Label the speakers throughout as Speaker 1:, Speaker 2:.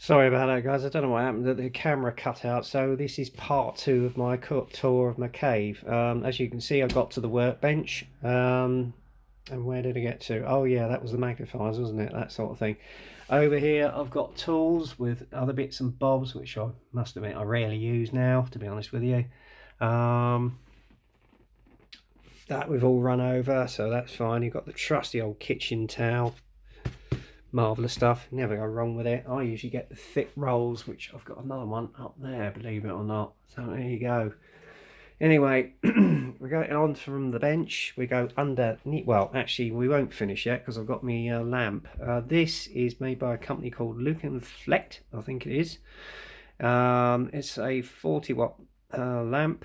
Speaker 1: Sorry about that, guys. I don't know what happened. The camera cut out. So this is part two of my tour of my cave. As you can see, I got to the workbench. And where did I get to? Oh yeah, that was the magnifiers, wasn't it? That sort of thing. Over here, I've got tools with other bits and bobs, which I must admit I rarely use now, to be honest with you. That we've all run over, so that's fine. You've got the trusty old kitchen towel. Marvellous stuff, never go wrong with it. I usually get the thick rolls, which I've got another one up there, believe it or not. So there you go. Anyway, we're going on from the bench. We go underneath. Well, actually, we won't finish yet because I've got my lamp. This is made by a company called Luke and Flecht, I think it is. It's a 40-watt lamp.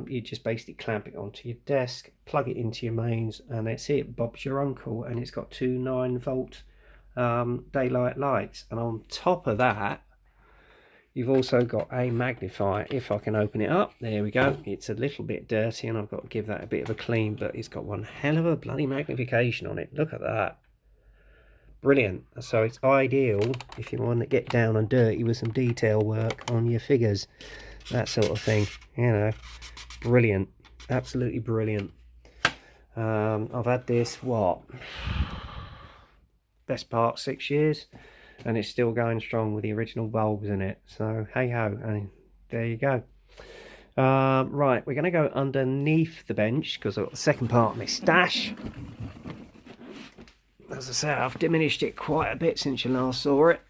Speaker 1: You just basically clamp it onto your desk, plug it into your mains, and that's it. Bob's your uncle, and it's got two 9-volt daylight lights. And on top of that, you've also got a magnifier. If I can open it up, there we go. It's a little bit dirty and I've got to give that a bit of a clean, but it's got one hell of a bloody magnification on it. Look at that. Brilliant. So it's ideal if you want to get down and dirty with some detail work on your figures, that sort of thing, you know. Brilliant, absolutely brilliant. I've had this, what, best part 6 years, and it's still going strong with the original bulbs in it. So hey ho, and there you go. Right, we're going to go underneath the bench because I've got the second part of my stash. As I say, I've diminished it quite a bit since you last saw it.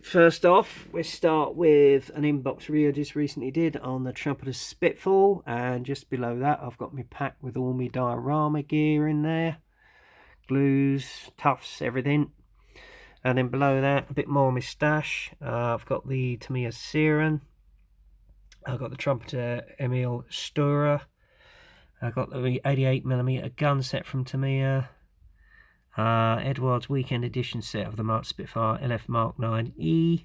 Speaker 1: First off, we start with an inbox review I just recently did on the Trumpeter Spitfall, and just below that I've got my pack with all my diorama gear in there. Glues, tufts, everything. And then below that, a bit more of my stash. I've got the Tamiya Siren. I've got the Trumpeter Emil Stura. I've got the 88mm gun set from Tamiya. Edward's Weekend Edition set of the Mark Spitfire LF Mark 9E.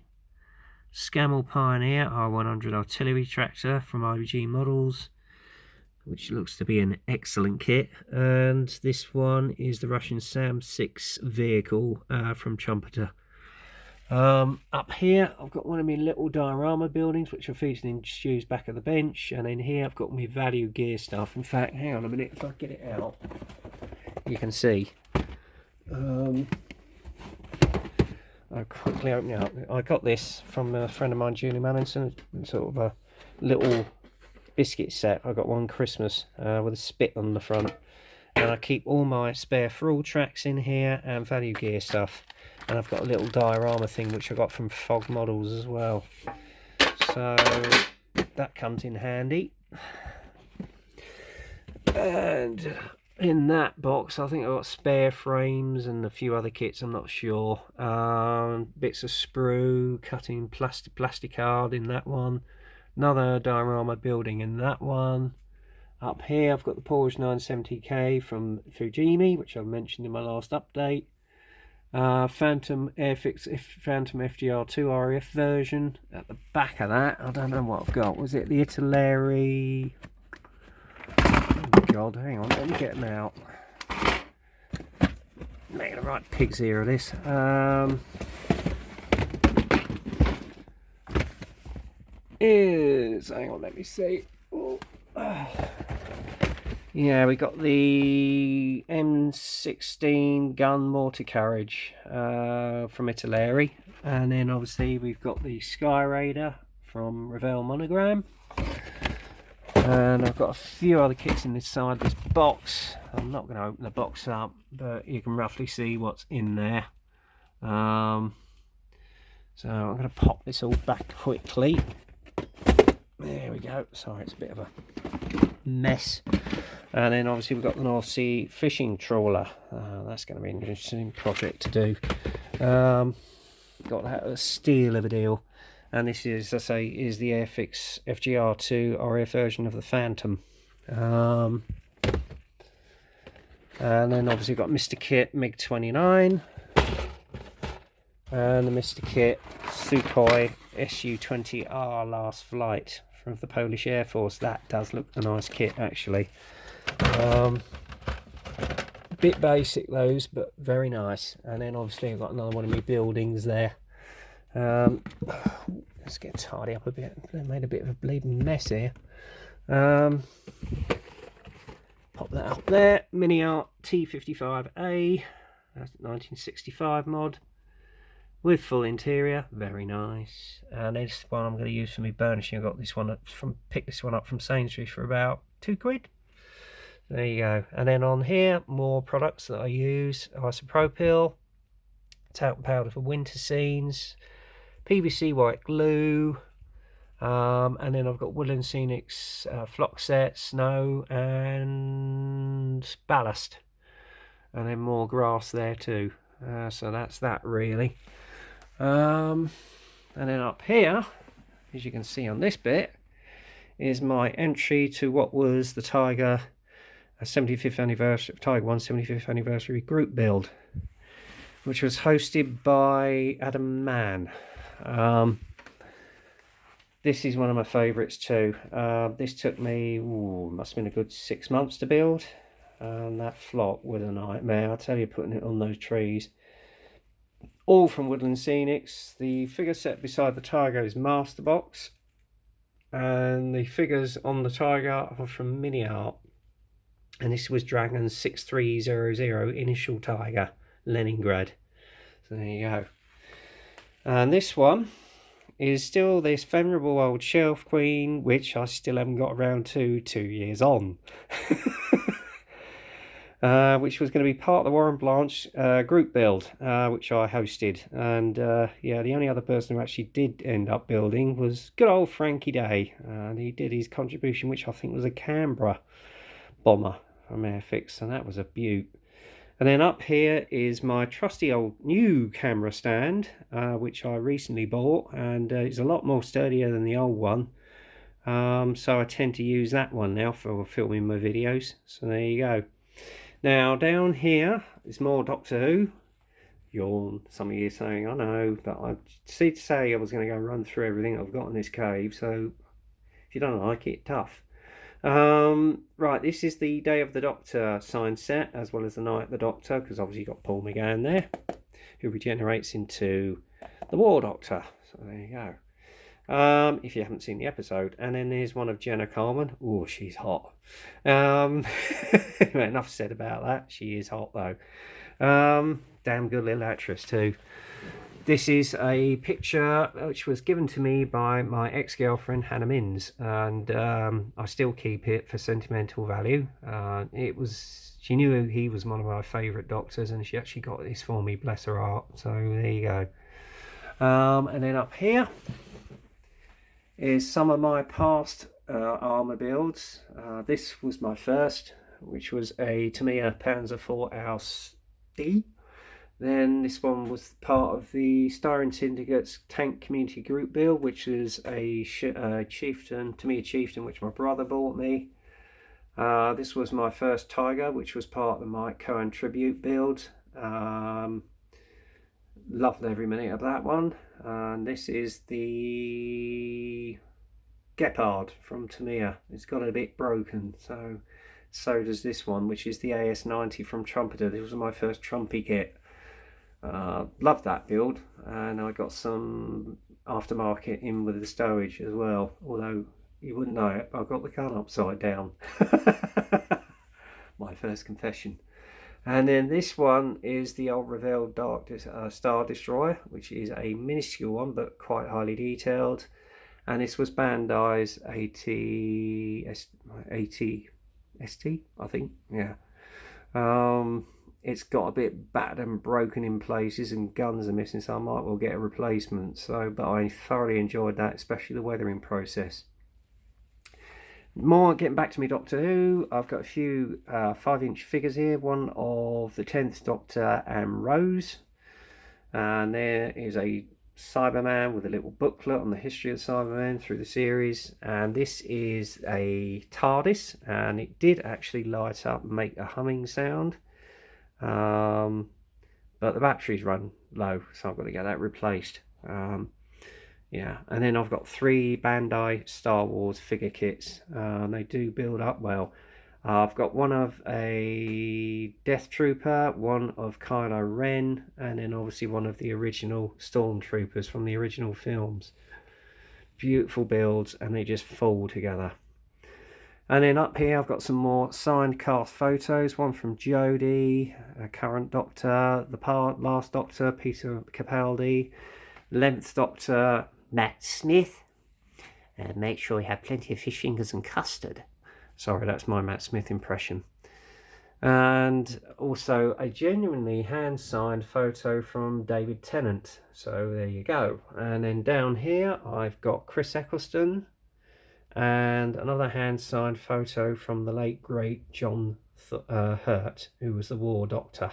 Speaker 1: Scammell Pioneer R100 artillery tractor from IBG Models, which looks to be an excellent kit. And this one is the Russian Sam 6 vehicle from Trumpeter. Up here I've got one of my little diorama buildings which are featured in Stu's back of the bench, and in here I've got my value gear stuff. In fact, hang on a minute, if I get it out you can see. I'll quickly open it up. I got this from a friend of mine, Julie Manninson, sort of a little biscuit set. I got one Christmas with a spit on the front, and I keep all my spare thrall tracks in here and value gear stuff. And I've got a little diorama thing which I got from Fog Models as well, so that comes in handy. And in that box I think I've got spare frames and a few other kits, I'm not sure. Bits of sprue, cutting plasticard in that one, another diorama building in that one. Up here I've got the Porsche 970k from Fujimi, which I mentioned in my last update. Phantom Airfix Phantom FGR2 RAF version. At the back of that, I don't know what I've got. Was it the Italeri? Oh God, hang on, let me get them out. Making a right pig's ear of this. Hang on, let me see. Oh. Yeah, we got the M16 gun mortar carriage from Italeri, and then obviously we've got the Sky Raider from Revell Monogram, and I've got a few other kits inside this box. I'm not going to open the box up, but you can roughly see what's in there. So I'm going to pop this all back quickly. There we go. Sorry, it's a bit of a mess. And then obviously we've got the North Sea fishing trawler. That's going to be an interesting project to do. Got that a steal of a deal. And this is, as I say, is the Airfix FGR2 RAF version of the Phantom. And then obviously we've got Mr. Kit MiG-29. And the Mr. Kit Sukhoi Su-20R Last Flight from the Polish Air Force. That does look a nice kit, actually. Bit basic those, but very nice. And then obviously I've got another one of my buildings there. Let's get tidy up a bit. I made a bit of a bleeding mess here. Pop that up there. Mini Art T55A. That's 1965 mod. With full interior. Very nice. And this one I'm going to use for my burnishing. I got this one picked this one up from Sainsbury's for about £2. There you go. And then on here, more products that I use. Isopropyl, talcum powder for winter scenes, PVC white glue, and then I've got Woodland Scenics flock set, snow, and ballast. And then more grass there too. So that's that really. And then up here, as you can see on this bit, is my entry to what was the Tiger 75th anniversary, Tiger 1 75th anniversary group build, which was hosted by Adam Mann. This is one of my favourites too. This took me, must have been a good 6 months to build, and that flock was a nightmare. I tell you, putting it on those trees. All from Woodland Scenics. The figure set beside the Tiger is Masterbox, and the figures on the Tiger are from Mini Art. And this was Dragon 6300 Initial Tiger, Leningrad. So there you go. And this one is still this venerable old Shelf Queen, which I still haven't got around to 2 years on. Which was going to be part of the Warren Blanche group build, which I hosted. And yeah, the only other person who actually did end up building was good old Frankie Day. And he did his contribution, which I think was a Canberra bomber from Airfix, and that was a beaut. And then up here is my trusty old new camera stand, which I recently bought, and it's a lot more sturdier than the old one. So I tend to use that one now for filming my videos. So there you go. Now down here is more Doctor Who. Yawn, some of you saying, I know, but I did say I was going to go run through everything I've got in this cave, so if you don't like it, tough. Right, this is the Day of the Doctor sign set, as well as the Night of the Doctor, because obviously you've got Paul McGann there, who regenerates into the War Doctor. So there you go. If you haven't seen the episode. And then there's one of Jenna Coleman. Oh, she's hot. Enough said about that. She is hot though. Damn good little actress too. This is a picture which was given to me by my ex-girlfriend Hannah Minns, and I still keep it for sentimental value. She knew he was one of my favourite doctors, and she actually got this for me, bless her heart. So there you go. And then up here is some of my past armour builds. This was my first, which was a Tamiya Panzer IV Aus D. Then this one was part of the Styrene Syndicate's Tank Community Group build, which is a Chieftain, Tamiya Chieftain, which my brother bought me. This was my first Tiger, which was part of the Mike Cohen Tribute build. Loved every minute of that one. And this is the Gepard from Tamiya. It's got a bit broken, so does this one, which is the AS90 from Trumpeter. This was my first Trumpy kit. Loved that build, and I got some aftermarket in with the stowage as well, although you wouldn't know it, I got the gun upside down. My first confession. And then this one is the old Revell Dark Star Destroyer, which is a minuscule one but quite highly detailed. And this was Bandai's AT-ST, I think, yeah. It's got a bit battered and broken in places, and guns are missing, so I might well get a replacement. But I thoroughly enjoyed that, especially the weathering process. More getting back to me Doctor Who, I've got a few 5-inch figures here. One of the 10th Doctor and Rose, and there is a Cyberman with a little booklet on the history of Cybermen through the series. And this is a TARDIS, and it did actually light up and make a humming sound. But the batteries run low, so I've got to get that replaced. Yeah, and then I've got 3 Bandai Star Wars figure kits. They do build up well. I've got one of a Death Trooper, one of Kylo Ren, and then obviously one of the original Stormtroopers from the original films. Beautiful builds, and they just fall together. And then up here I've got some more signed cast photos, one from Jodie, a current Doctor, the last Doctor, Peter Capaldi, 11th Doctor, Matt Smith. Make sure you have plenty of fish fingers and custard. Sorry, that's my Matt Smith impression. And also a genuinely hand-signed photo from David Tennant. So there you go. And then down here I've got Chris Eccleston and another hand-signed photo from the late great John Hurt, who was the War Doctor.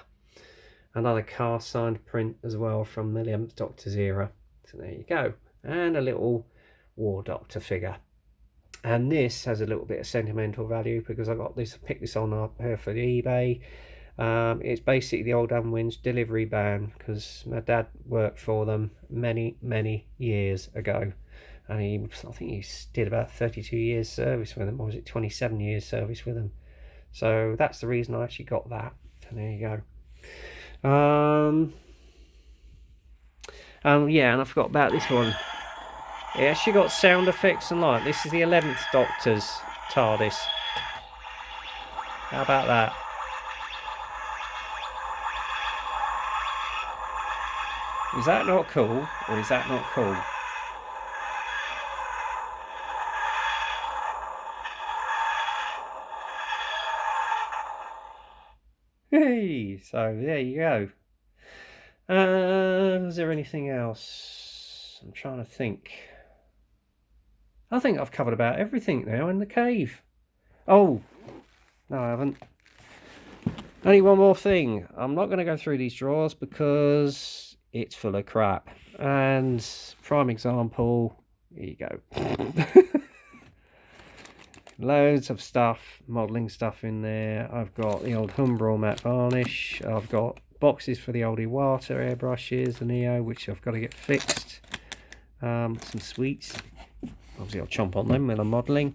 Speaker 1: Another cast-signed print as well from the 11th Doctor's era. So there you go. And a little War Doctor figure. And this has a little bit of sentimental value because I got this, picked this on up here for the eBay. It's basically the old Unwin's delivery van because my dad worked for them many years ago, and I think he did about 32 years service with them, or was it 27 years service with them? So that's the reason I actually got that. And there you go. Yeah, and I forgot about this one. It actually got sound effects and light. This is the 11th Doctor's TARDIS. How about that? Is that not cool, or is that not cool? Hey, so there you go. Was there anything else? I'm trying to think. I think I've covered about everything now in the cave. Oh, no I haven't. Only one more thing. I'm not going to go through these drawers because it's full of crap. And prime example, here you go. Loads of stuff, modelling stuff in there. I've got the old Humbrol matte varnish. I've got boxes for the old Iwata airbrushes, the Neo, which I've got to get fixed. Some sweets. Obviously I'll chomp on them when I'm modelling.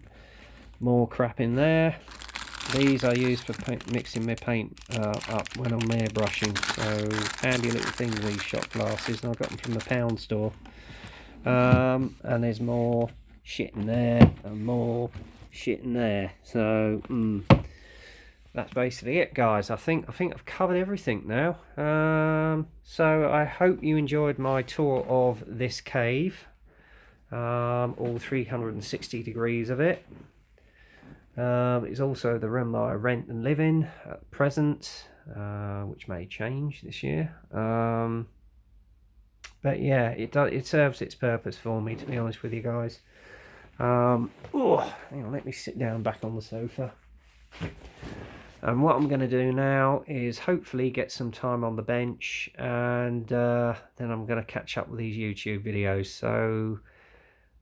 Speaker 1: More crap in there. These I use for mixing my paint up when I'm airbrushing. So handy little things, these shot glasses, and I got them from the pound store. And there's more shit in there, and more shit in there. So that's basically it, guys. I think I've covered everything now. So I hope you enjoyed my tour of this cave. All 360 degrees of it. It's also the room that I rent and live in at present, which may change this year. But yeah, it serves its purpose for me, to be honest with you guys. Hang on, let me sit down back on the sofa. And what I'm going to do now is hopefully get some time on the bench, and then I'm going to catch up with these YouTube videos. So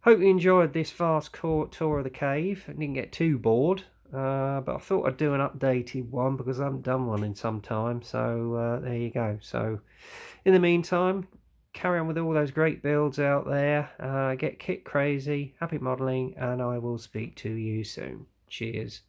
Speaker 1: hope you enjoyed this fast tour of the cave. I didn't get too bored, but I thought I'd do an updated one because I haven't done one in some time. So there you go. So in the meantime, carry on with all those great builds out there. Get kit crazy, happy modelling, and I will speak to you soon. Cheers.